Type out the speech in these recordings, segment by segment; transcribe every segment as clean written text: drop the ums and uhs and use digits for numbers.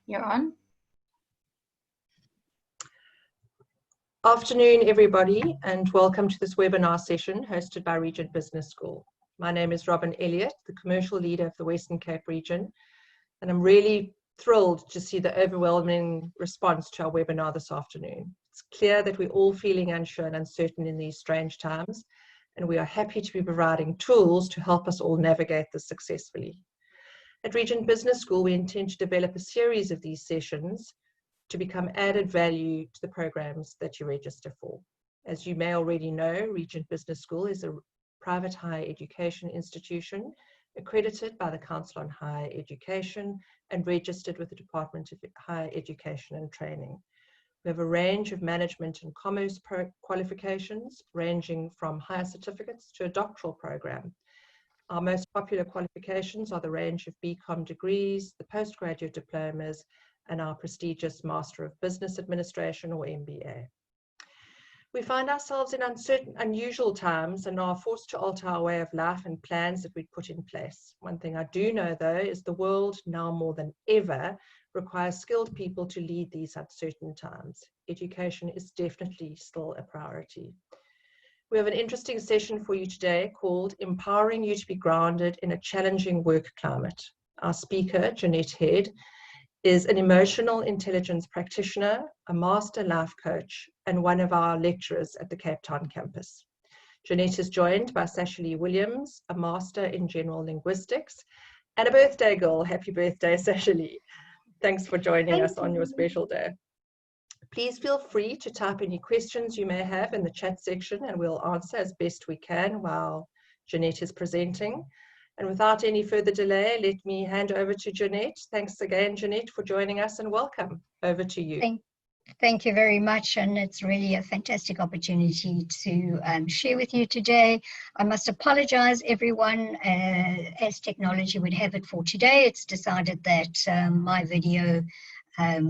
You're on. Afternoon, everybody, and welcome to this webinar session hosted by Regent Business School. My name is Robin Elliott, the Commercial Leader of the Western Cape region, and I'm really thrilled to see the overwhelming response to our webinar this afternoon. It's clear that we're all feeling unsure and uncertain in these strange times, and we are happy to be providing tools to help us all navigate this successfully. At Regent Business School, we intend to develop a series of these sessions to become added value to the programs that you register for. As you may already know, Regent Business School is a private higher education institution accredited by the Council on Higher Education and registered with the Department of Higher Education and Training. We have a range of management and commerce qualifications ranging from higher certificates to a doctoral program. Our most popular qualifications are the range of BCom degrees, the postgraduate diplomas, and our prestigious Master of Business Administration or MBA. We find ourselves in uncertain, unusual times and are forced to alter our way of life and plans that we'd put in place. One thing I do know though is the world now more than ever requires skilled people to lead these uncertain times. Education is definitely still a priority. We have an interesting session for you today called Empowering You to be Grounded in a Challenging Work Climate. Our speaker, Jeanette Head, is an emotional intelligence practitioner, a master life coach, and one of our lecturers at the Cape Town campus. Jeanette is joined by Sasha-Lee Williams, a master in general linguistics, and a birthday girl. Happy birthday, Sasha-Lee. Thanks for joining us on your special day. Please feel free to type any questions you may have in the chat section and we'll answer as best we can while Jeanette is presenting. And without any further delay, let me hand over to Jeanette. Thanks again, Jeanette, for joining us and welcome. Over to you. Thank you very much, and it's really a fantastic opportunity to share with you today. I must apologize, everyone, as technology would have it for today. It's decided that my video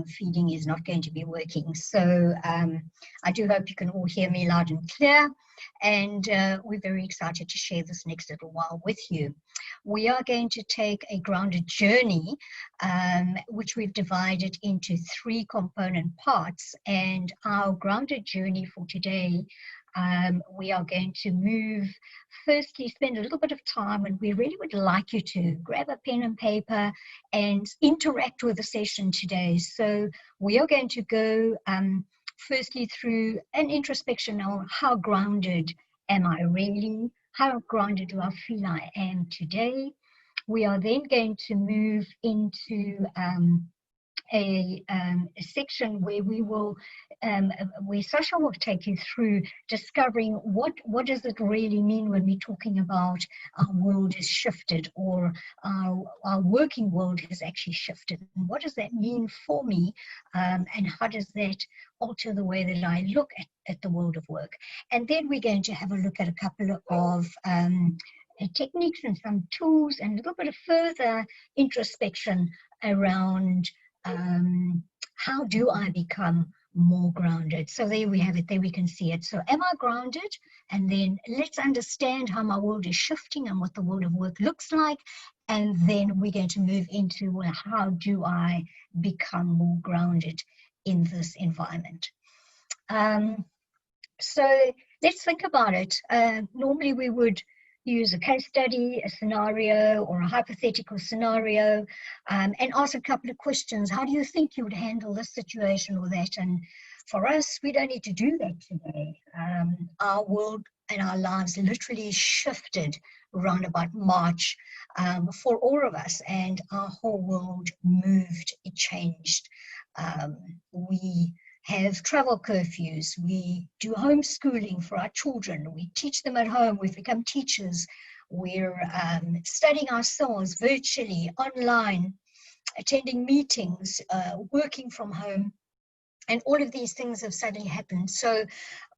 feeding is not going to be working. So I do hope you can all hear me loud and clear. And we're very excited to share this next little while with you. We are going to take a grounded journey, which we've divided into 3 component parts. And our grounded journey for today, we are going to move, firstly, spend a little bit of time, and we really would like you to grab a pen and paper and interact with the session today. So we are going to go firstly through an introspection on how grounded am I really? How grounded do I feel I am today? We are then going to move into a section where we will, where Sasha will take you through discovering what does it really mean when we're talking about our world is shifted, or our working world has actually shifted. And what does that mean for me, and how does that alter the way that I look at the world of work? And then we're going to have a look at a couple of techniques and some tools and a little bit of further introspection around how do I become more grounded? So there we have it, there we can see it. So am I grounded? And then let's understand how my world is shifting and what the world of work looks like. And then we're going to move into, well, how do I become more grounded in this environment? So let's think about it. Normally we would use a case study, a scenario, or a hypothetical scenario, and ask a couple of questions. How do you think you would handle this situation or that? And for us, we don't need to do that today. Our world and our lives literally shifted around about March for all of us, and our whole world moved, it changed. We have travel curfews, we do homeschooling for our children, we teach them at home, we've become teachers, we're studying ourselves virtually, online, attending meetings, working from home, and all of these things have suddenly happened. So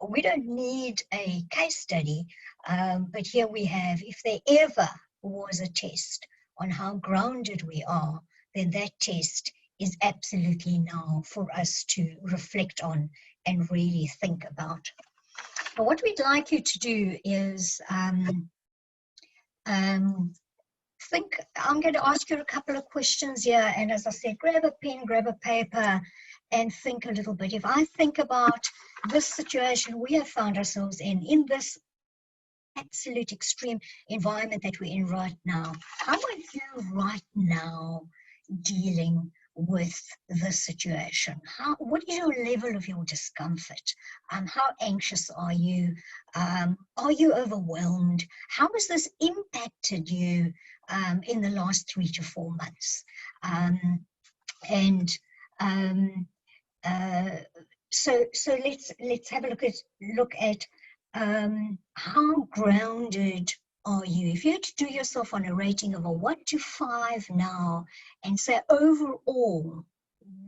we don't need a case study, but here we have, if there ever was a test on how grounded we are, then that test is absolutely now for us to reflect on and really think about. But what we'd like you to do is think I'm going to ask you a couple of questions here. And as I said, grab a pen, grab a paper, and think a little bit. If I think about this situation we have found ourselves in this absolute extreme environment that we're in right now, how are you right now dealing with this situation? What is your level of your discomfort? How anxious are you? Are you overwhelmed? How has this impacted you in the last 3 to 4 months? So let's have a look at how grounded are you? If you had to do yourself on a rating of a 1 to 5 now and say overall,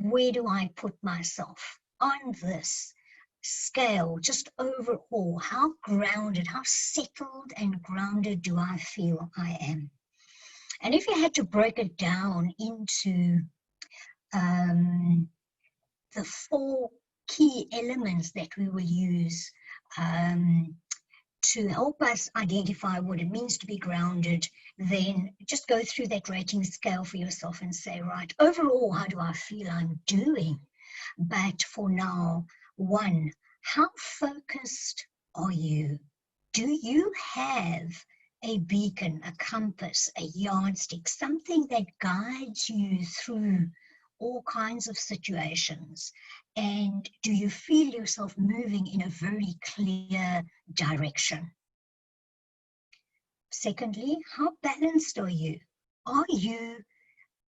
where do I put myself on this scale? Just overall, how grounded, how settled and grounded do I feel I am? And if you had to break it down into the 4 key elements that we will use to help us identify what it means to be grounded, then just go through that rating scale for yourself and say, right, overall, how do I feel I'm doing? But for now, 1, how focused are you? Do you have a beacon, a compass, a yardstick, something that guides you through all kinds of situations? And do you feel yourself moving in a very clear direction? Secondly, how balanced are you? Are you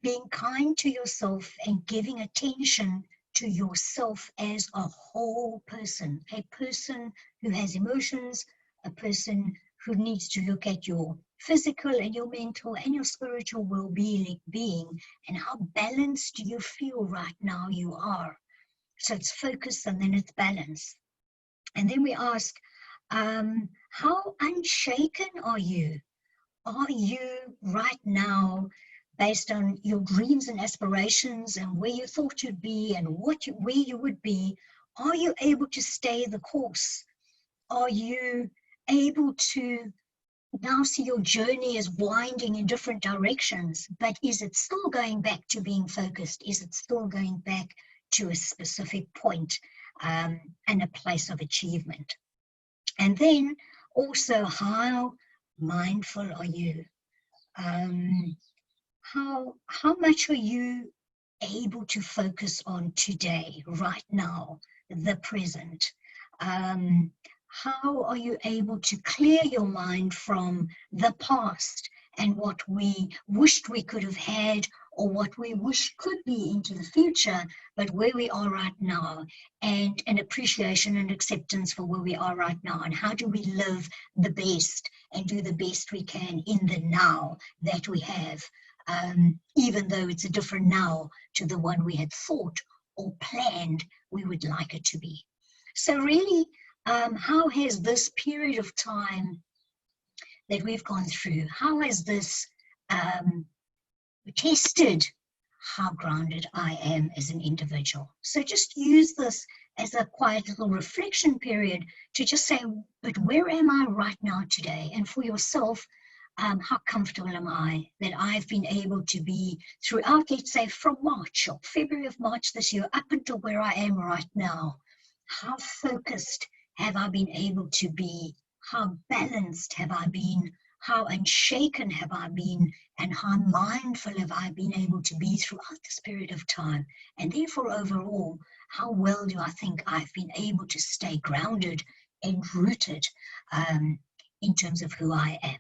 being kind to yourself and giving attention to yourself as a whole person, a person who has emotions, a person who needs to look at your physical and your mental and your spiritual well-being, and how balanced do you feel right now you are? So it's focus and then it's balance. And then we ask, how unshaken are you? Are you right now, based on your dreams and aspirations and where you thought you'd be and where you would be, are you able to stay the course? Are you able to now see your journey as winding in different directions, but is it still going back to being focused? Is it still going back to a specific point and a place of achievement? And then also, how mindful are you? How much are you able to focus on today, right now, the present? How are you able to clear your mind from the past and what we wished we could have had, or what we wish could be into the future, but where we are right now, and an appreciation and acceptance for where we are right now, and how do we live the best and do the best we can in the now that we have, even though it's a different now to the one we had thought or planned we would like it to be. So really, how has this period of time that we've gone through, how has this tested how grounded I am as an individual? So just use this as a quiet little reflection period to just say, but where am I right now today? And for yourself, how comfortable am I that I've been able to be throughout, let's say, from March or February of March this year up until where I am right now? How focused have I been able to be? How balanced have I been? How unshaken have I been? And how mindful have I been able to be throughout this period of time? And therefore, overall, how well do I think I've been able to stay grounded and rooted in terms of who I am?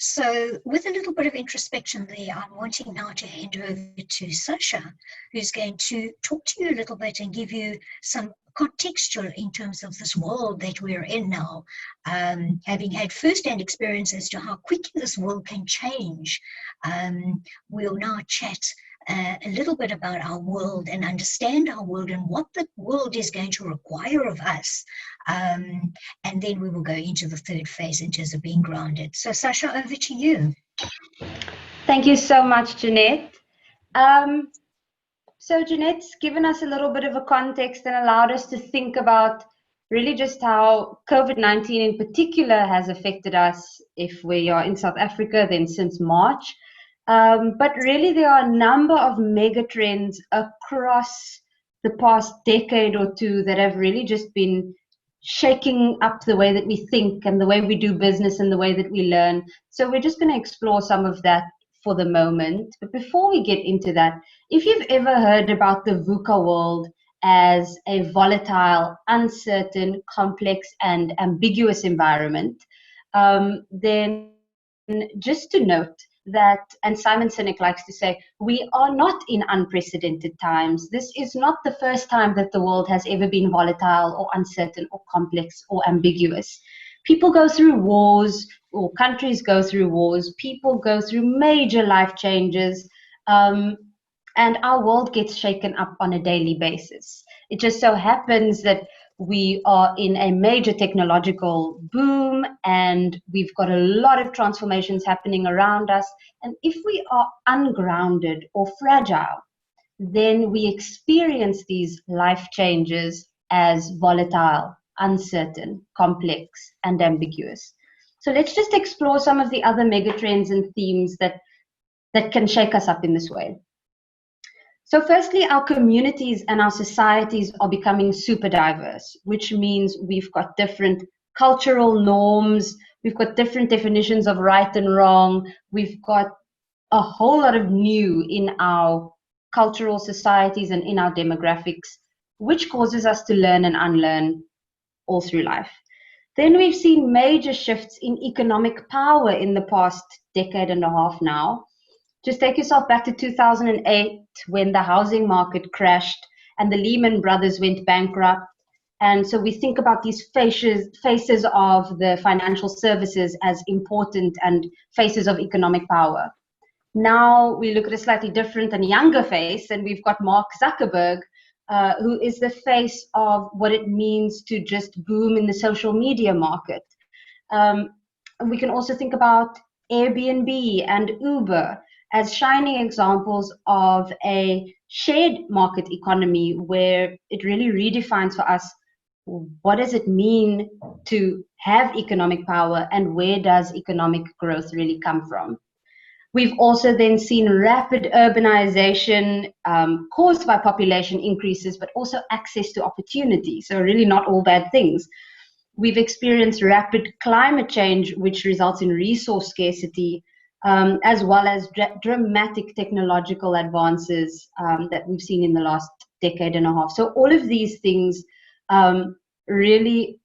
So with a little bit of introspection there, I'm wanting now to hand over to Sasha, who's going to talk to you a little bit and give you some contextual in terms of this world that we're in now, having had first-hand experience as to how quickly this world can change. We'll now chat a little bit about our world and understand our world and what the world is going to require of us. And then we will go into the third phase in terms of being grounded. So Sasha, over to you. Thank you so much, Jeanette. So Jeanette's given us a little bit of a context and allowed us to think about really just how COVID-19 in particular has affected us. If we are in South Africa, then since March. But really, there are a number of mega trends across the past decade or two that have really just been shaking up the way that we think and the way we do business and the way that we learn. So we're just going to explore some of that for the moment. But before we get into that, if you've ever heard about the VUCA world as a volatile, uncertain, complex, and ambiguous environment, then just to note that, and Simon Sinek likes to say, we are not in unprecedented times. This is not the first time that the world has ever been volatile or uncertain or complex or ambiguous. People go through wars, or countries go through wars, people go through major life changes, and our world gets shaken up on a daily basis. It just so happens that we are in a major technological boom and we've got a lot of transformations happening around us. And if we are ungrounded or fragile, then we experience these life changes as volatile, uncertain, complex, and ambiguous. So let's just explore some of the other megatrends and themes that can shake us up in this way. So firstly, our communities and our societies are becoming super diverse, which means we've got different cultural norms, we've got different definitions of right and wrong, we've got a whole lot of new in our cultural societies and in our demographics, which causes us to learn and unlearn all through life. Then we've seen major shifts in economic power in the past decade and a half now. Just take yourself back to 2008 when the housing market crashed and the Lehman Brothers went bankrupt. And so we think about these faces of the financial services as important and faces of economic power. Now we look at a slightly different and younger face, and we've got Mark Zuckerberg, who is the face of what it means to just boom in the social media market. And we can also think about Airbnb and Uber as shining examples of a shared market economy where it really redefines for us what does it mean to have economic power and where does economic growth really come from. We've also then seen rapid urbanization caused by population increases, but also access to opportunity. So really not all bad things. We've experienced rapid climate change, which results in resource scarcity, as well as dramatic technological advances that we've seen in the last decade and a half. So all of these things really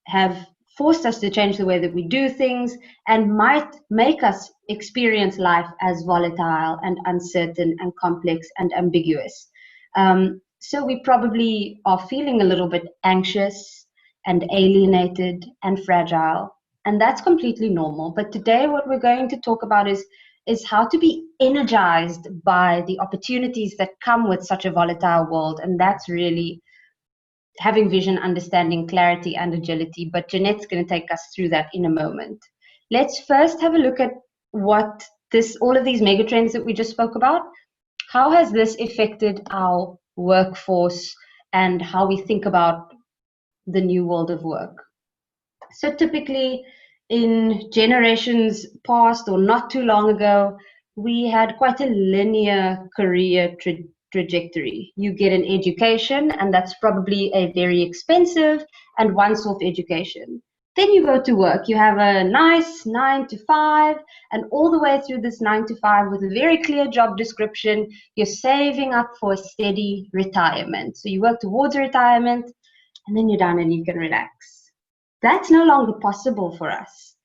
have forced us to change the way that we do things and might make us experience life as volatile and uncertain and complex and ambiguous. So we probably are feeling a little bit anxious and alienated and fragile. And that's completely normal. But today what we're going to talk about is how to be energized by the opportunities that come with such a volatile world. And that's really having vision, understanding, clarity, and agility. But Jeanette's going to take us through that in a moment. Let's first have a look at what all of these megatrends that we just spoke about, how has this affected our workforce and how we think about the new world of work. So typically in generations past or not too long ago, we had quite a linear career trajectory. You get an education, and that's probably a very expensive and once-off education. Then you go to work. You have a nice 9 to 5, and all the way through this 9 to 5 with a very clear job description, you're saving up for a steady retirement. So you work towards a retirement, and then you're done and you can relax. That's no longer possible for us.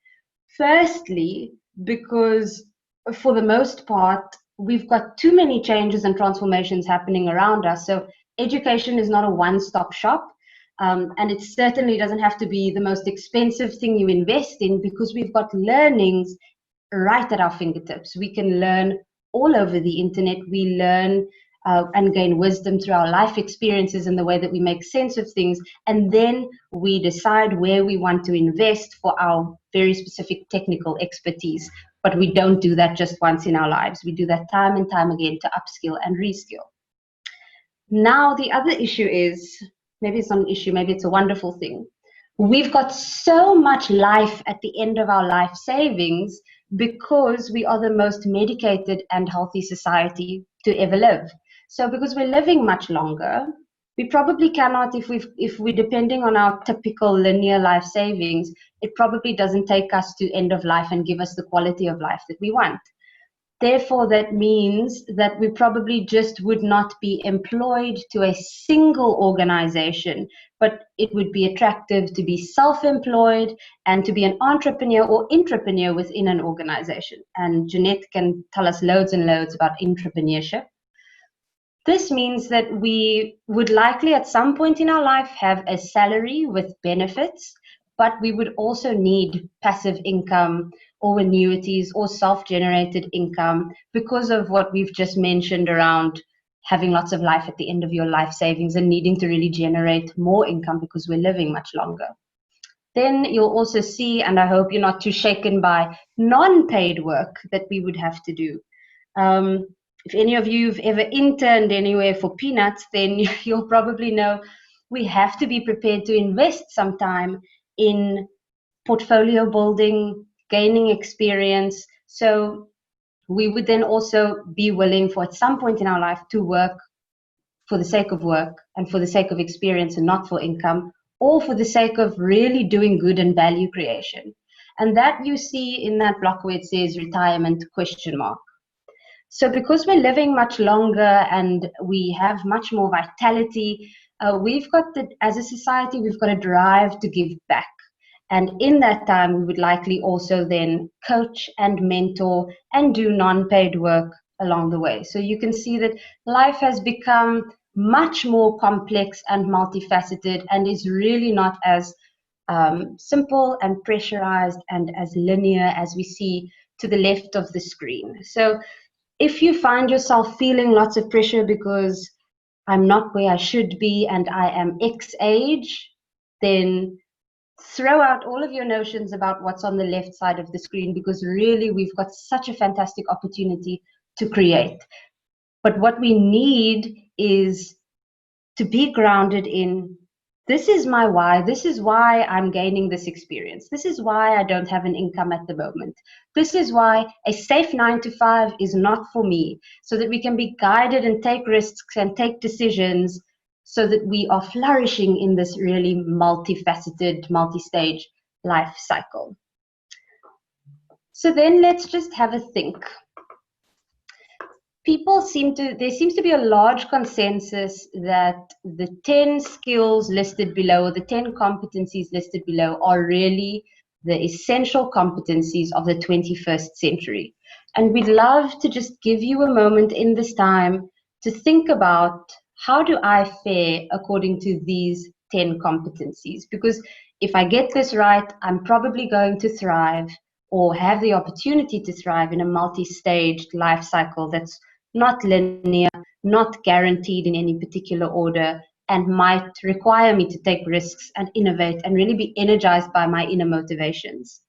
Firstly, because for the most part, we've got too many changes and transformations happening around us. So education is not a one-stop shop. And it certainly doesn't have to be the most expensive thing you invest in, because we've got learnings right at our fingertips. We can learn all over the internet. We learn and gain wisdom through our life experiences and the way that we make sense of things. And then we decide where we want to invest for our very specific technical expertise. But we don't do that just once in our lives. We do that time and time again to upskill and reskill. Now, the other issue is maybe it's not an issue, maybe it's a wonderful thing. We've got so much life at the end of our life savings because we are the most medicated and healthy society to ever live. So because we're living much longer, we probably cannot, if we're depending on our typical linear life savings, it probably doesn't take us to end of life and give us the quality of life that we want. Therefore, that means that we probably just would not be employed to a single organization, but it would be attractive to be self-employed and to be an entrepreneur or intrapreneur within an organization. And Jeanette can tell us loads and loads about entrepreneurship. This means that we would likely at some point in our life have a salary with benefits, but we would also need passive income or annuities or self-generated income because of what we've just mentioned around having lots of life at the end of your life savings and needing to really generate more income because we're living much longer. Then you'll also see, and I hope you're not too shaken by, non-paid work that we would have to do. If any of you have ever interned anywhere for peanuts, then you'll probably know we have to be prepared to invest some time in portfolio building, gaining experience. So we would then also be willing for at some point in our life to work for the sake of work and for the sake of experience and not for income, or for the sake of really doing good and value creation. And that you see in that block where it says retirement ? So because we're living much longer and we have much more vitality, we've got as a society, we've got a drive to give back. And in that time, we would likely also then coach and mentor and do non-paid work along the way. So you can see that life has become much more complex and multifaceted and is really not as simple and pressurized and as linear as we see to the left of the screen. So if you find yourself feeling lots of pressure because I'm not where I should be and I am X age, then throw out all of your notions about what's on the left side of the screen, because really we've got such a fantastic opportunity to create. But what we need is to be grounded in, this is my why, this is why I'm gaining this experience, this is why I don't have an income at the moment, this is why a safe 9-to-5 is not for me, so that we can be guided and take risks and take decisions so that we are flourishing in this really multifaceted, multi-stage life cycle. So then let's just have a think. There seems to be a large consensus that the 10 skills listed below, the 10 competencies listed below, are really the essential competencies of the 21st century. And we'd love to just give you a moment in this time to think about, how do I fare according to these 10 competencies? Because if I get this right, I'm probably going to thrive or have the opportunity to thrive in a multi-staged life cycle that's not linear, not guaranteed in any particular order, and might require me to take risks and innovate and really be energized by my inner motivations.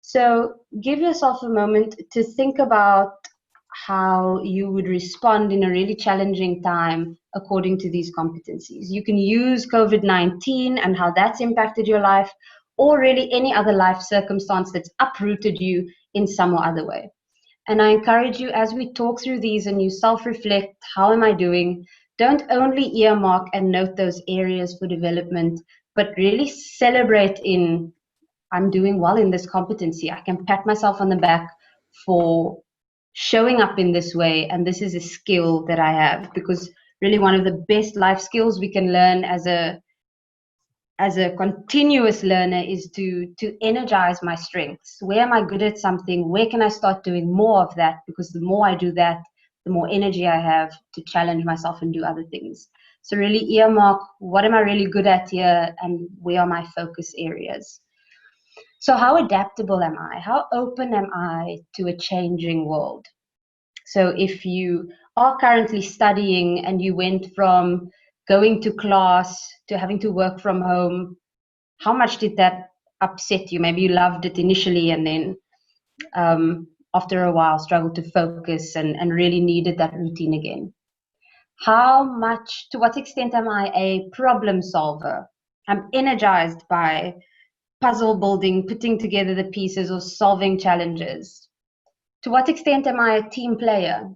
So give yourself a moment to think about how you would respond in a really challenging time according to these competencies. You can use COVID-19 and how that's impacted your life, or really any other life circumstance that's uprooted you in some or other way. And I encourage you, as we talk through these and you self-reflect, how am I doing? Don't only earmark and note those areas for development, but really celebrate in, I'm doing well in this competency. I can pat myself on the back for showing up in this way, and this is a skill that I have, because really one of the best life skills we can learn as a continuous learner is to energize my strengths. Where am I good at something? Where can I start doing more of that? Because the more I do that, the more energy I have to challenge myself and do other things. So really earmark, what am I really good at here, and where are my focus areas? So how adaptable am I? How open am I to a changing world? So if you are currently studying and you went from going to class to having to work from home, how much did that upset you? Maybe you loved it initially and then after a while struggled to focus and really needed that routine again. To what extent am I a problem solver? I'm energized by puzzle building, putting together the pieces, or solving challenges. To what extent am I a team player?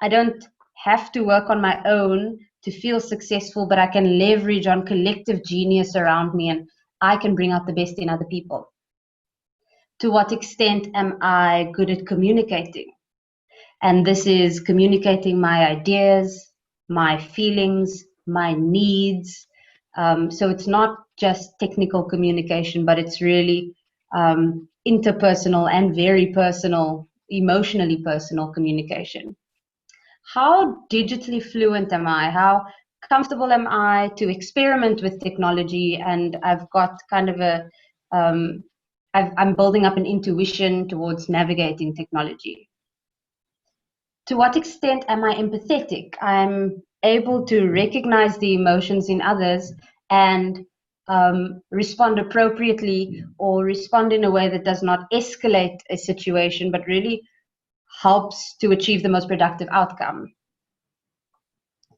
I don't have to work on my own to feel successful, but I can leverage on collective genius around me, and I can bring out the best in other people. To what extent am I good at communicating? And this is communicating my ideas, my feelings, my needs. So it's not just technical communication, but it's really interpersonal and very personal, emotionally personal communication. How digitally fluent am I? How comfortable am I to experiment with technology? And I've got kind of I'm building up an intuition towards navigating technology. To what extent am I empathetic? I'm able to recognize the emotions in others and respond appropriately, or respond in a way that does not escalate a situation, but really helps to achieve the most productive outcome.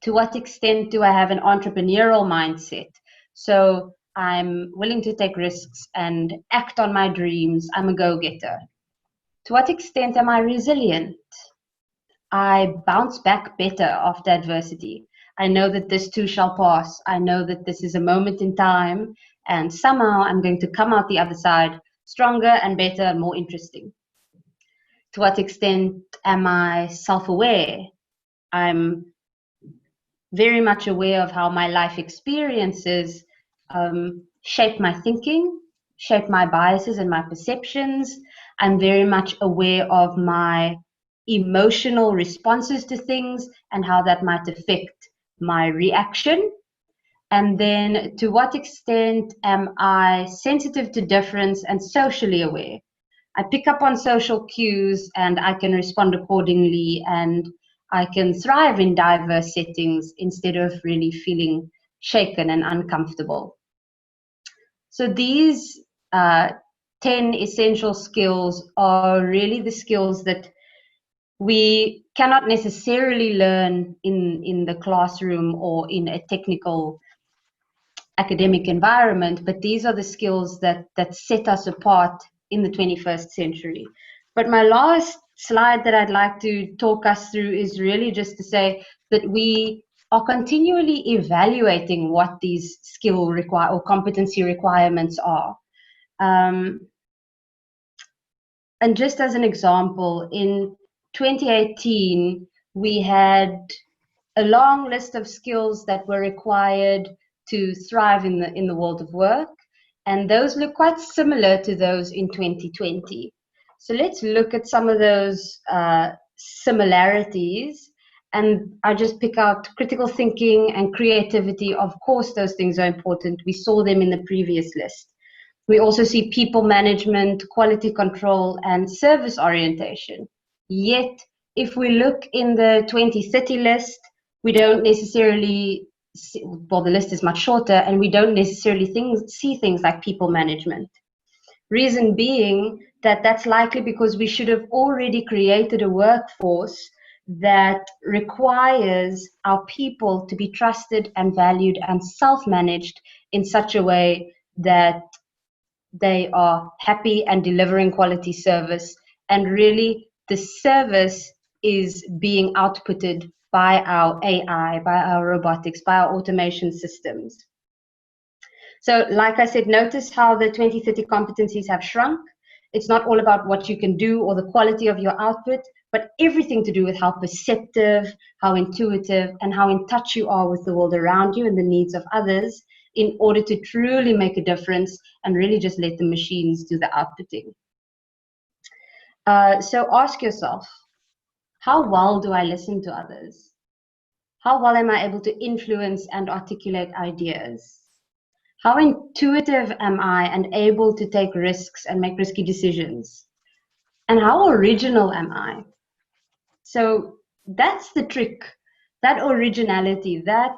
To what extent do I have an entrepreneurial mindset? So I'm willing to take risks and act on my dreams. I'm a go-getter. To what extent am I resilient? I bounce back better after adversity. I know that this too shall pass. I know that this is a moment in time, and somehow I'm going to come out the other side stronger and better and more interesting. To what extent am I self-aware? I'm very much aware of how my life experiences shape my thinking, shape my biases and my perceptions. I'm very much aware of my emotional responses to things and how that might affect my reaction. And then to what extent am I sensitive to difference and socially aware? I pick up on social cues and I can respond accordingly, and I can thrive in diverse settings instead of really feeling shaken and uncomfortable. So these 10 essential skills are really the skills that we cannot necessarily learn in the classroom or in a technical academic environment, but these are the skills that set us apart in the 21st century. But my last slide that I'd like to talk us through is really just to say that we are continually evaluating what these skill or competency requirements are. And just as an example, in 2018, we had a long list of skills that were required to thrive in the world of work, and those look quite similar to those in 2020. So let's look at some of those similarities, and I just pick out critical thinking and creativity. Of course, those things are important. We saw them in the previous list. We also see people management, quality control, and service orientation. Yet, if we look in the 2030 list, we don't necessarily see, well, the list is much shorter, and we don't necessarily see things like people management. Reason being that that's likely because we should have already created a workforce that requires our people to be trusted and valued and self-managed in such a way that they are happy and delivering quality service, and really the service is being outputted by our AI, by our robotics, by our automation systems. So like I said, notice how the 2030 competencies have shrunk. It's not all about what you can do or the quality of your output, but everything to do with how perceptive, how intuitive, and how in touch you are with the world around you and the needs of others, in order to truly make a difference and really just let the machines do the outputting. So ask yourself, how well do I listen to others? How well am I able to influence and articulate ideas? How intuitive am I and able to take risks and make risky decisions? And how original am I? So that's the trick, that originality, that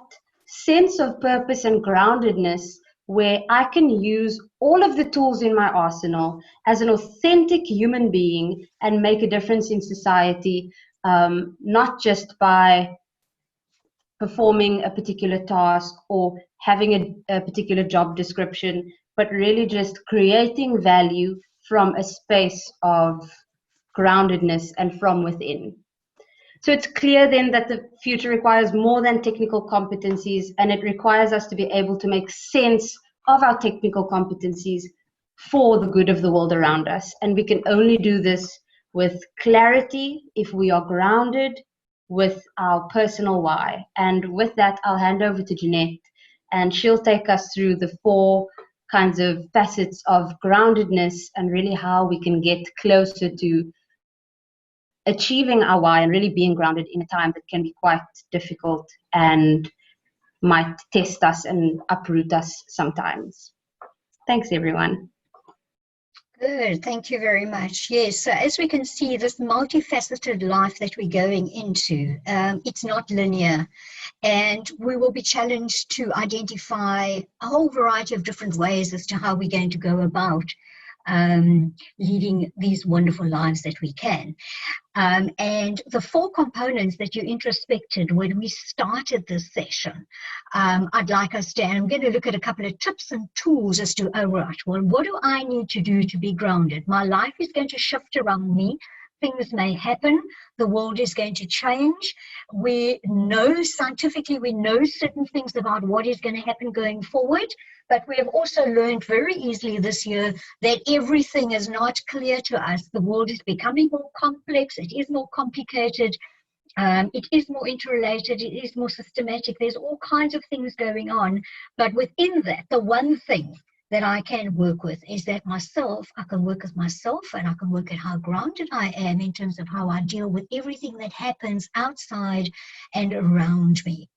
sense of purpose and groundedness, where I can use all of the tools in my arsenal as an authentic human being and make a difference in society, not just by performing a particular task or having a particular job description, but really just creating value from a space of groundedness and from within. So it's clear then that the future requires more than technical competencies, and it requires us to be able to make sense of our technical competencies for the good of the world around us. And we can only do this with clarity if we are grounded with our personal why. And with that, I'll hand over to Jeanette, and she'll take us through the 4 kinds of facets of groundedness and really how we can get closer to achieving our why and really being grounded in a time that can be quite difficult and might test us and uproot us sometimes. Thanks, everyone. Good, thank you very much. Yes, so as we can see, this multifaceted life that we're going into, it's not linear, and we will be challenged to identify a whole variety of different ways as to how we're going to go about leading these wonderful lives that we can. And the 4 components that you introspected when we started this session, I'd like us to, and I'm going to look at a couple of tips and tools as to, oh, right, well, what do I need to do to be grounded? My life is going to shift around me. Things may happen. The world is going to change. We know scientifically, we know certain things about what is going to happen going forward. But we have also learned very easily this year that everything is not clear to us. The world is becoming more complex. It is more complicated. It is more interrelated. It is more systematic. There's all kinds of things going on. But within that, the one thing that I can work with is that I can work with myself, and I can work at how grounded I am in terms of how I deal with everything that happens outside and around me.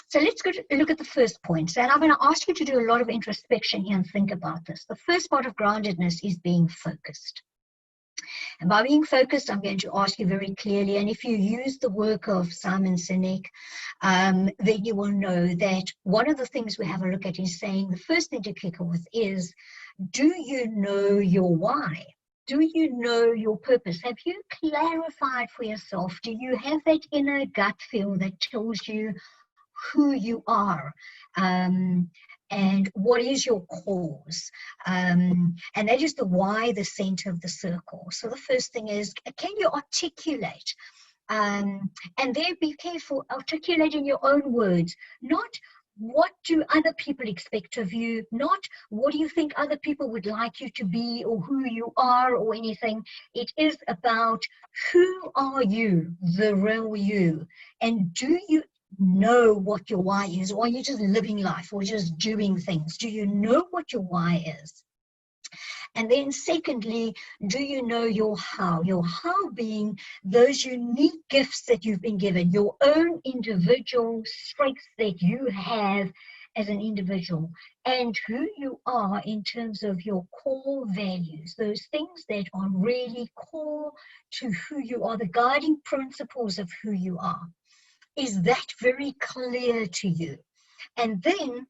So let's go look at the first point. And I'm going to ask you to do a lot of introspection here and think about this. The first part of groundedness is being focused. And by being focused, I'm going to ask you very clearly, and if you use the work of Simon Sinek, then you will know that one of the things we have a look at is saying the first thing to kick off with is, do you know your why? Do you know your purpose? Have you clarified for yourself? Do you have that inner gut feel that tells you who you are, and what is your cause, and that is the why, the center of the circle. So the first thing is, can you articulate, and then be careful, articulate in your own words, not what do other people expect of you, not what do you think other people would like you to be or who you are or anything. It is about who are you, the real you, and do you know what your why is, or are you just living life or just doing things? Do you know what your why is? And then secondly, do you know your how? Your how being those unique gifts that you've been given, your own individual strengths that you have as an individual, and who you are in terms of your core values, those things that are really core to who you are, the guiding principles of who you are. Is that very clear to you? And then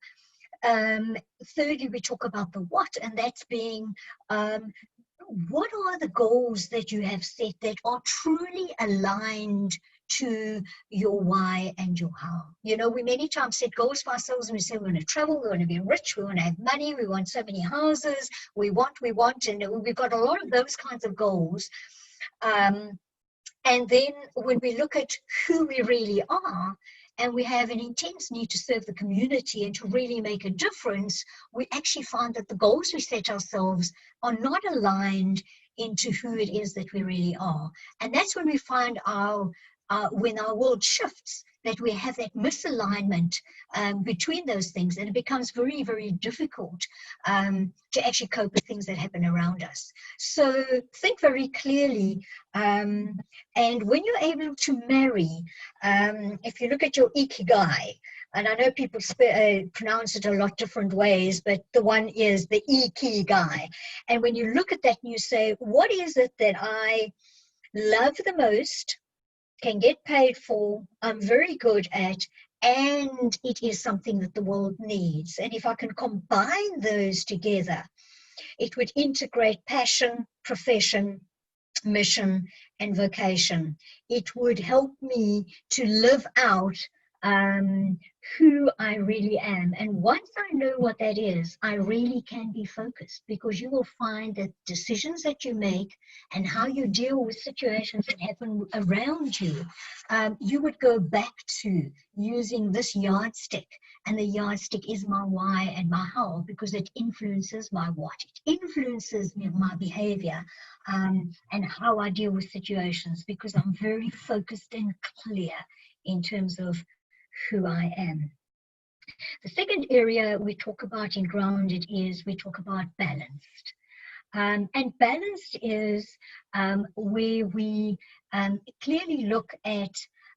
thirdly, we talk about the what, and that's being what are the goals that you have set that are truly aligned to your why and your how? You know, we many times set goals for ourselves and we say we want to travel, we want to be rich, we want to have money, we want so many houses, we want, and we've got a lot of those kinds of goals. And then when we look at who we really are, and we have an intense need to serve the community and to really make a difference, we actually find that the goals we set ourselves are not aligned into who it is that we really are. And that's when we find when our world shifts, that we have that misalignment between those things, and it becomes very, very difficult to actually cope with things that happen around us. So think very clearly, and when you're able to marry, if you look at your ikigai, and I know people pronounce it a lot different ways, but the one is the ikigai. And when you look at that and you say, what is it that I love the most, can get paid for, I'm very good at, and it is something that the world needs. And if I can combine those together, it would integrate passion, profession, mission, and vocation. It would help me to live out who I really am. And once I know what that is, I really can be focused, because you will find that decisions that you make and how you deal with situations that happen around you, you would go back to using this yardstick. And the yardstick is my why and my how, because it influences my what. It influences my behavior and how I deal with situations, because I'm very focused and clear in terms of who I am. The second area we talk about in grounded is we talk about balanced. And balanced is where we clearly look at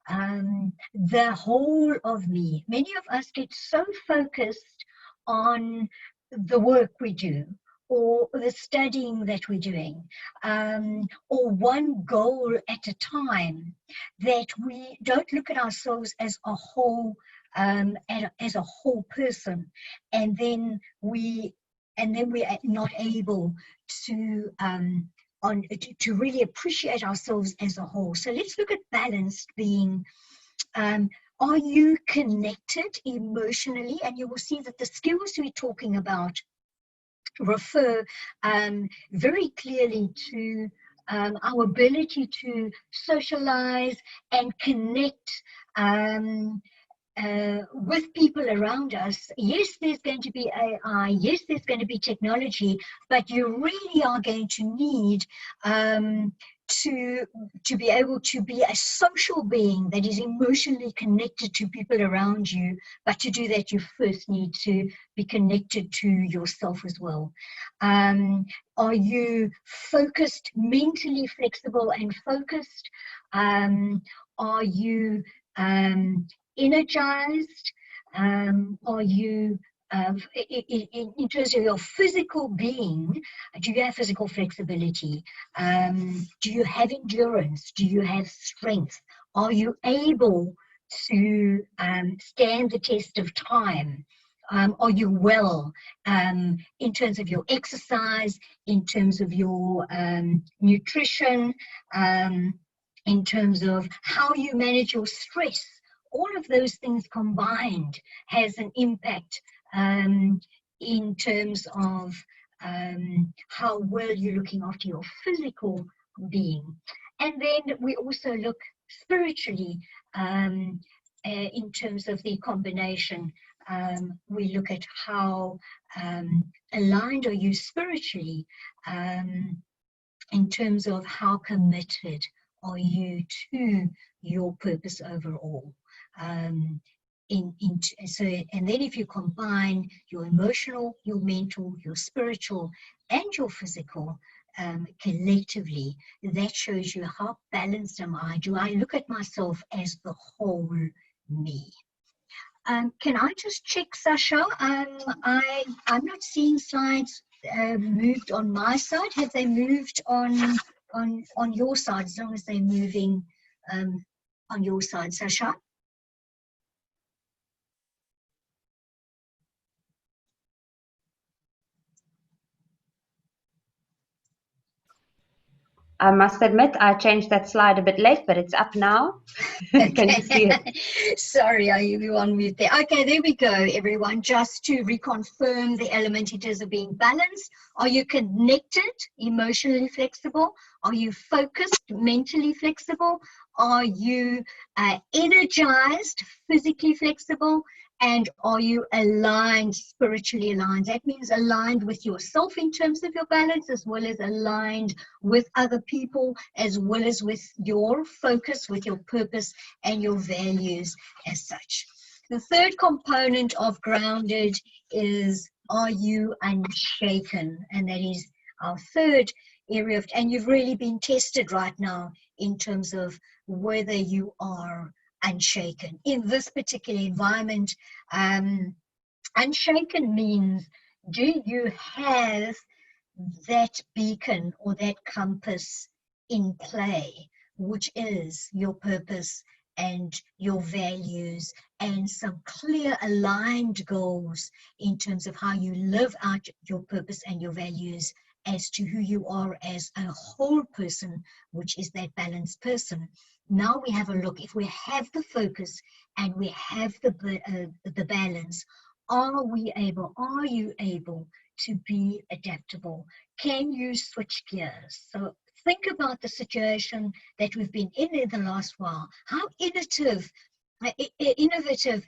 the whole of me. Many of us get so focused on the work we do, or the studying that we're doing, or one goal at a time, that we don't look at ourselves as a whole, as a whole person, and then we are not able to to really appreciate ourselves as a whole. So let's look at balanced being. Are you connected emotionally? And you will see that the skills we're talking about refer very clearly to our ability to socialize and connect with people around us. Yes, there's going to be AI, yes, there's going to be technology, but you really are going to need to be able to be a social being that is emotionally connected to people around you. But to do that, you first need to be connected to yourself as well. Are you focused, mentally flexible and focused? Are you energized? Are you in terms of your physical being, do you have physical flexibility? Do you have endurance? Do you have strength? Are you able to stand the test of time? Are you well in terms of your exercise, in terms of your nutrition, in terms of how you manage your stress? All of those things combined has an impact in terms of how well you're looking after your physical being. And then we also look spiritually in terms of the combination. We look at how aligned are you spiritually in terms of how committed are you to your purpose overall. And then if you combine your emotional, your mental, your spiritual, and your physical collectively, that shows you how balanced am I. Do I look at myself as the whole me? Can I just check, Sasha? I'm not seeing slides moved on my side. Have they moved on your side, as long as they're moving on your side, Sasha? I must admit, I changed that slide a bit late, but it's up now. Can you see it? Sorry, are you on mute there? Okay, there we go, everyone. Just to reconfirm the element, it is of being balanced. Are you connected, emotionally flexible? Are you focused, mentally flexible? Are you energized, physically flexible? And are you aligned, spiritually aligned? That means aligned with yourself in terms of your balance, as well as aligned with other people, as well as with your focus, with your purpose and your values as such. The third component of grounded is, are you unshaken? And that is our third area of, and you've really been tested right now in terms of whether you are unshaken in this particular environment. Unshaken means, do you have that beacon or that compass in play, which is your purpose and your values, and some clear aligned goals in terms of how you live out your purpose and your values as to who you are as a whole person, which is that balanced person. Now we have a look. If we have the focus and we have the balance, are you able to be adaptable? Can you switch gears? So think about the situation that we've been in the last while. How innovative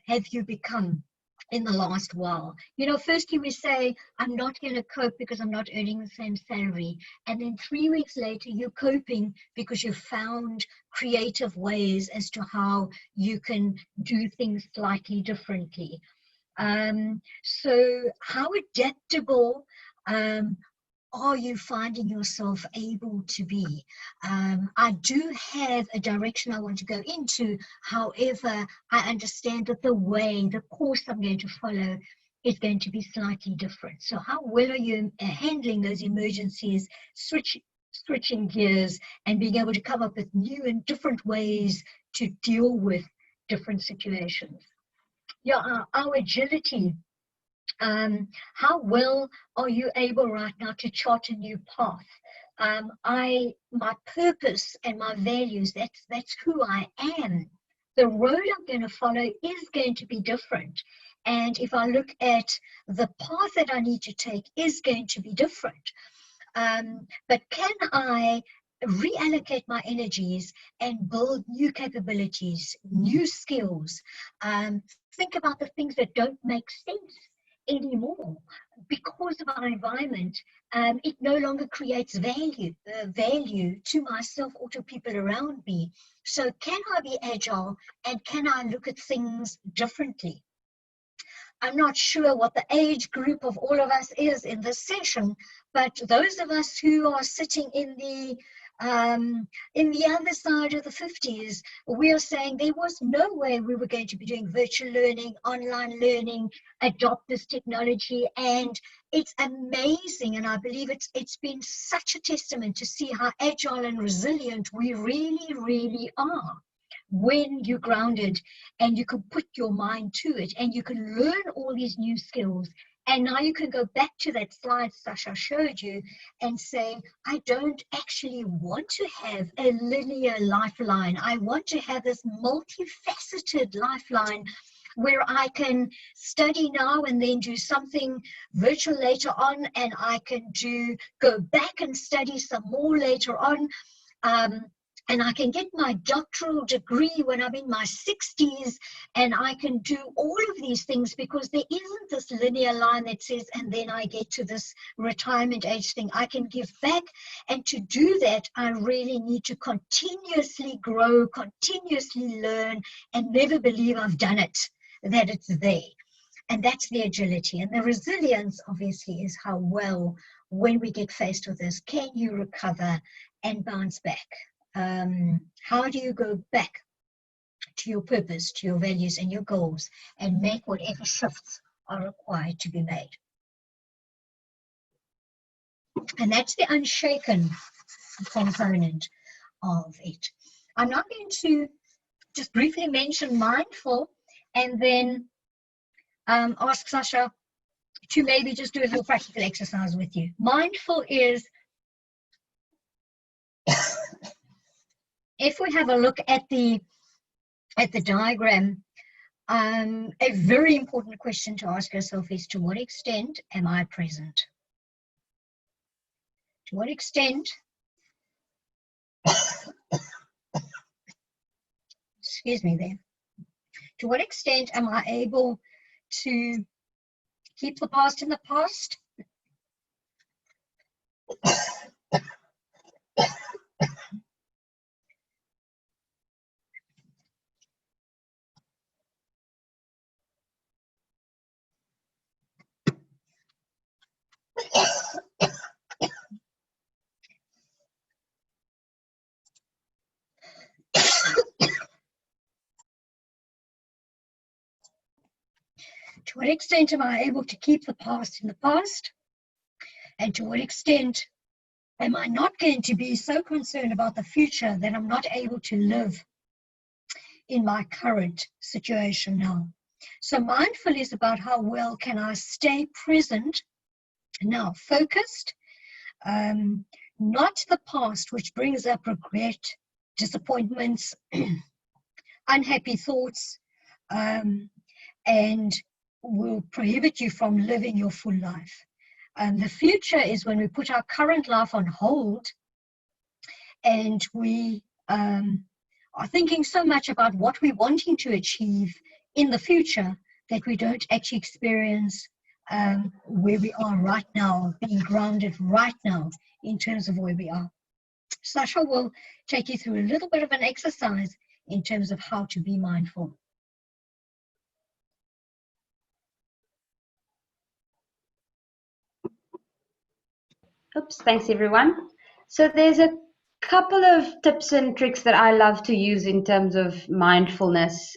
have you become in the last while? You know, firstly we say, I'm not going to cope because I'm not earning the same salary. And then 3 weeks later, you're coping because you found creative ways as to how you can do things slightly differently. So how adaptable are you finding yourself able to be? I do have a direction I want to go into. However, I understand that the course I'm going to follow is going to be slightly different. So how well are you handling those emergencies, switching gears, and being able to come up with new and different ways to deal with different situations? Yeah, our agility. How well are you able right now to chart a new path? My purpose and my values, that's who I am. The road I'm going to follow is going to be different. And if I look at the path that I need to take is going to be different. But can I reallocate my energies and build new capabilities, new skills? Think about the things that don't make sense anymore because of our environment. It no longer creates value to myself or to people around me. So can I be agile, and can I look at things differently? I'm not sure what the age group of all of us is in this session, but those of us who are sitting in the other side of the 50s, we are saying there was no way we were going to be doing virtual learning, online learning, adopt this technology. And it's amazing. And I believe it's been such a testament to see how agile and resilient we really, really are when you're grounded and you can put your mind to it and you can learn all these new skills. And now you can go back to that slide Sasha showed you and say, I don't actually want to have a linear lifeline. I want to have this multifaceted lifeline where I can study now and then do something virtual later on, and I can go back and study some more later on. And I can get my doctoral degree when I'm in my 60s, and I can do all of these things because there isn't this linear line that says, and then I get to this retirement age thing. I can give back, and to do that, I really need to continuously grow, continuously learn, and never believe I've done it, that it's there. And that's the agility. And the resilience, obviously, is how well, when we get faced with this, can you recover and bounce back? How do you go back to your purpose, to your values and your goals, and make whatever shifts are required to be made? And that's the unshaken component of it. I'm now going to just briefly mention mindful, and then ask Sasha to maybe just do a little practical exercise with you. Mindful is, if we have a look at the diagram, a very important question to ask yourself is, to what extent am I present? To what extent, excuse me there, to what extent am I able to keep the past in the past? To what extent am I able to keep the past in the past? And to what extent am I not going to be so concerned about the future that I'm not able to live in my current situation now? So mindful is about how well can I stay present now, focused, not the past, which brings up regret, disappointments, unhappy thoughts, and will prohibit you from living your full life. The future is when we put our current life on hold and we are thinking so much about what we're wanting to achieve in the future that we don't actually experience where we are right now, being grounded right now in terms of where we are. Sasha will take you through a little bit of an exercise in terms of how to be mindful. Oops, thanks everyone. So there's a couple of tips and tricks that I love to use in terms of mindfulness.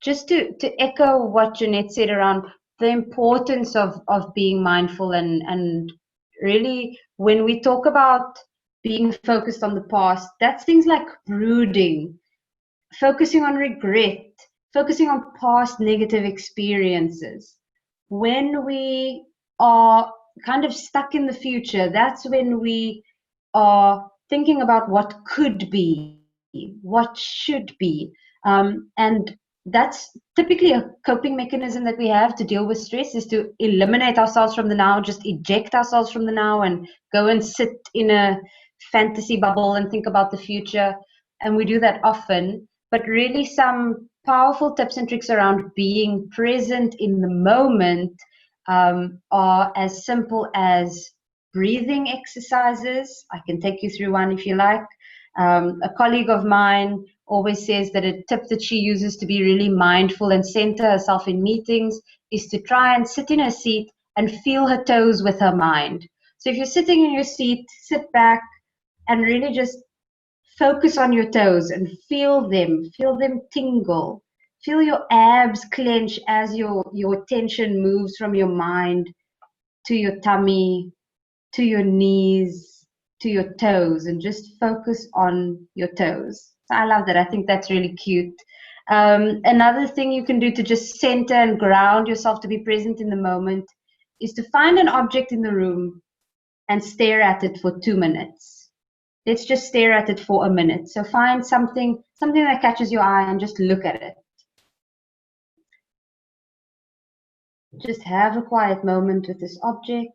Just to echo what Jeanette said around the importance of being mindful, and really when we talk about being focused on the past, that's things like brooding, focusing on regret, focusing on past negative experiences. When we are kind of stuck in the future, that's when we are thinking about what could be, what should be. And that's typically a coping mechanism that we have to deal with stress, is to eliminate ourselves from the now, just eject ourselves from the now and go and sit in a fantasy bubble and think about the future. And we do that often. But really some powerful tips and tricks around being present in the moment are as simple as breathing exercises. I can take you through one if you like. A colleague of mine always says that a tip that she uses to be really mindful and center herself in meetings is to try and sit in her seat and feel her toes with her mind. So if you're sitting in your seat, sit back and really just focus on your toes and feel them tingle. Feel your abs clench as your tension moves from your mind to your tummy, to your knees, to your toes, and just focus on your toes. So I love that. I think that's really cute. Another thing you can do to just center and ground yourself to be present in the moment is to find an object in the room and stare at it for 2 minutes. Let's just stare at it for a minute. So find something that catches your eye and just look at it. Just have a quiet moment with this object.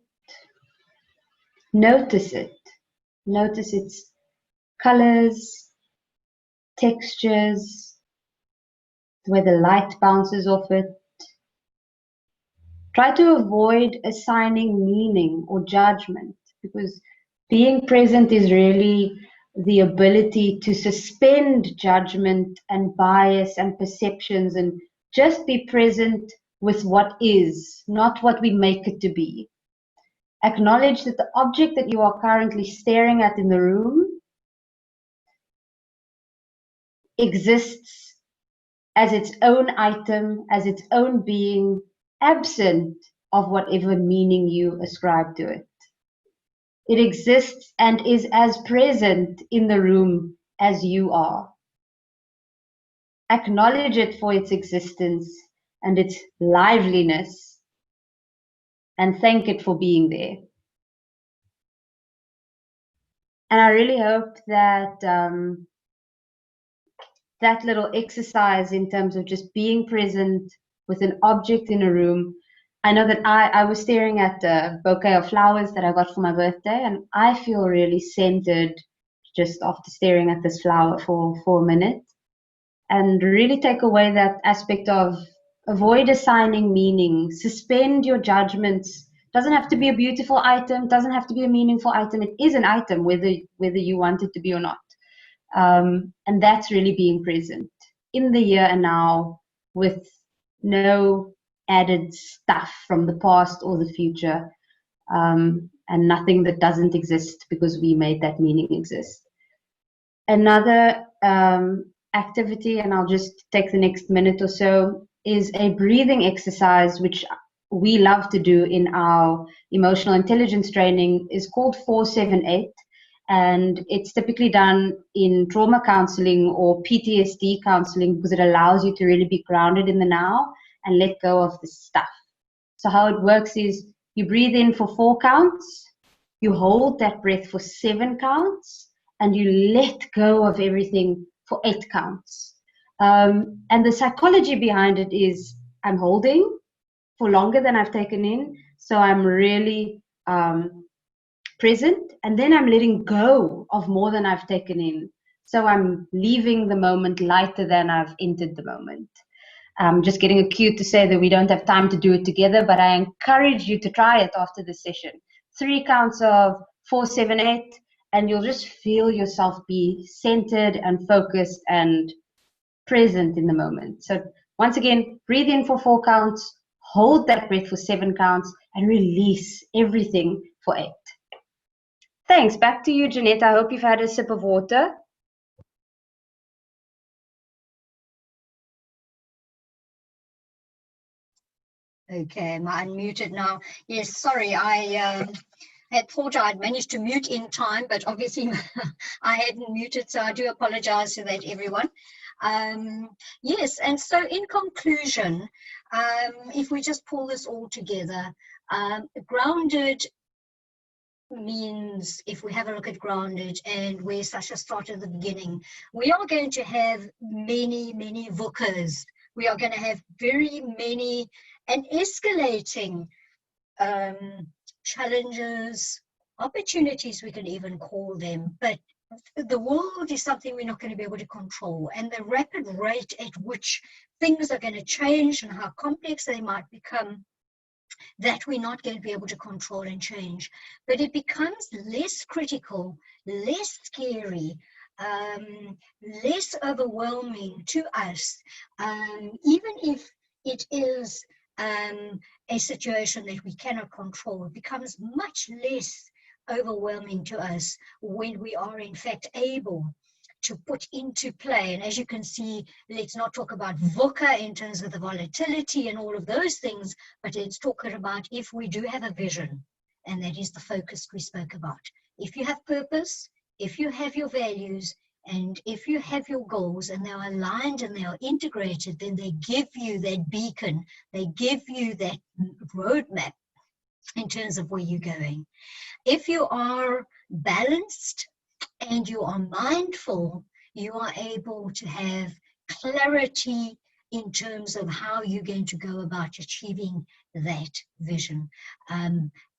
Notice it. Notice its colors, textures, the way the light bounces off it. Try to avoid assigning meaning or judgment, because being present is really the ability to suspend judgment and bias and perceptions and just be present with what is, not what we make it to be. Acknowledge that the object that you are currently staring at in the room exists as its own item, as its own being, absent of whatever meaning you ascribe to it. It exists and is as present in the room as you are. Acknowledge it for its existence and its liveliness, and thank it for being there. And I really hope that that little exercise in terms of just being present with an object in a room. I know that I was staring at a bouquet of flowers that I got for my birthday, and I feel really centered just after staring at this flower for a minute, and really take away that aspect of avoid assigning meaning, suspend your judgments. Doesn't have to be a beautiful item, doesn't have to be a meaningful item. It is an item, whether you want it to be or not. And that's really being present in the here and now, with no added stuff from the past or the future, and nothing that doesn't exist because we made that meaning exist. Another activity, and I'll just take the next minute or so, is a breathing exercise, which we love to do in our emotional intelligence training, is called 478. And it's typically done in trauma counseling or PTSD counseling because it allows you to really be grounded in the now and let go of the stuff. So how it works is you breathe in for 4 counts, you hold that breath for 7 counts, and you let go of everything for 8 counts. And the psychology behind it is I'm holding for longer than I've taken in. So I'm really present, and then I'm letting go of more than I've taken in. So I'm leaving the moment lighter than I've entered the moment. Just getting a cue to say that we don't have time to do it together, but I encourage you to try it after this session. 3 counts of 4, 7, 8, and you'll just feel yourself be centered and focused and present in the moment. So once again, breathe in for 4 counts, hold that breath for 7 counts, and release everything for 8. Thanks. Back to you, Jeanette. I hope you've had a sip of water. Okay, am I unmuted now? Yes, sorry, I had thought I'd managed to mute in time, but obviously I hadn't muted, so I do apologize for that, everyone. Yes, and so in conclusion, if we just pull this all together, grounded means, if we have a look at grounded and where Sasha started at the beginning, we are going to have many VUCAs. We are going to have very many and escalating challenges, opportunities, we can even call them, but the world is something we're not going to be able to control, and the rapid rate at which things are going to change and how complex they might become, that we're not going to be able to control and change. But it becomes less critical, less scary, less overwhelming to us, even if it is a situation that we cannot control. It becomes much less overwhelming to us when we are in fact able to put into play. And as you can see, let's not talk about VUCA in terms of the volatility and all of those things, but let's talk about if we do have a vision, and that is the focus we spoke about. If you have purpose, if you have your values, and if you have your goals and they are aligned and they are integrated, then they give you that beacon, they give you that roadmap in terms of where you're going. If you are balanced and you are mindful, you are able to have clarity in terms of how you're going to go about achieving that vision.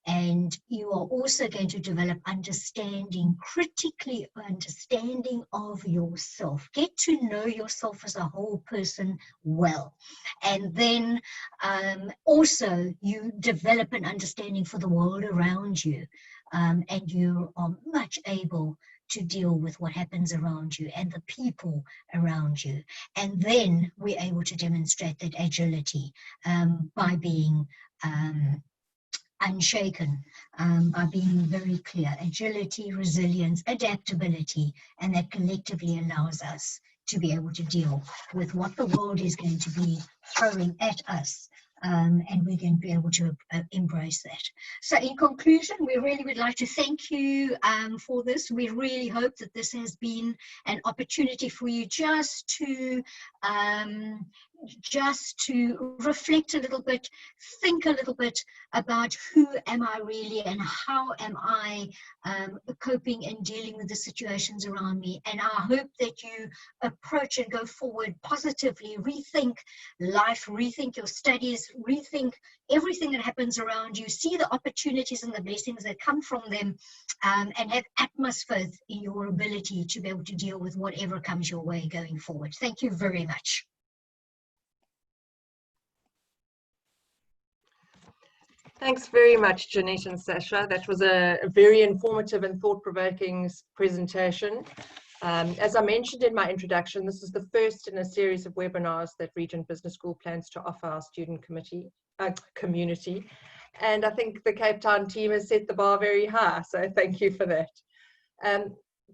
And you are also going to develop understanding, critically understanding of yourself. Get to know yourself as a whole person well. And then also you develop an understanding for the world around you. And you are much able to deal with what happens around you and the people around you. And then we're able to demonstrate that agility by being unshaken, by being very clear. Agility, resilience, adaptability, and that collectively allows us to be able to deal with what the world is going to be throwing at us. And we're going to be able to embrace that. So in conclusion, we really would like to thank you for this. We really hope that this has been an opportunity for you just to reflect a little bit, think a little bit about who am I really and how am I coping and dealing with the situations around me. And I hope that you approach and go forward positively, rethink life, rethink your studies, rethink everything that happens around you, see the opportunities and the blessings that come from them, and have utmost faith in your ability to be able to deal with whatever comes your way going forward. Thank you very much. Thanks very much, Jeanette and Sasha. That was a very informative and thought-provoking presentation. As I mentioned in my introduction, this is the first in a series of webinars that Regent Business School plans to offer our student community. And I think the Cape Town team has set the bar very high, so thank you for that.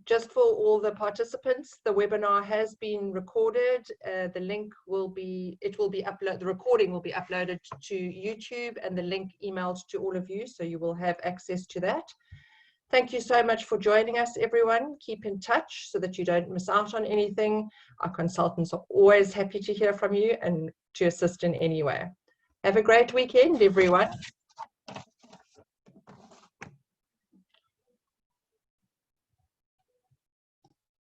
Just for all the participants, the webinar has been recorded. The link will be, the recording will be uploaded to YouTube and the link emailed to all of you, so you will have access to that. Thank you so much for joining us, everyone. Keep in touch so that you don't miss out on anything. Our consultants are always happy to hear from you and to assist in any way. Have a great weekend, everyone.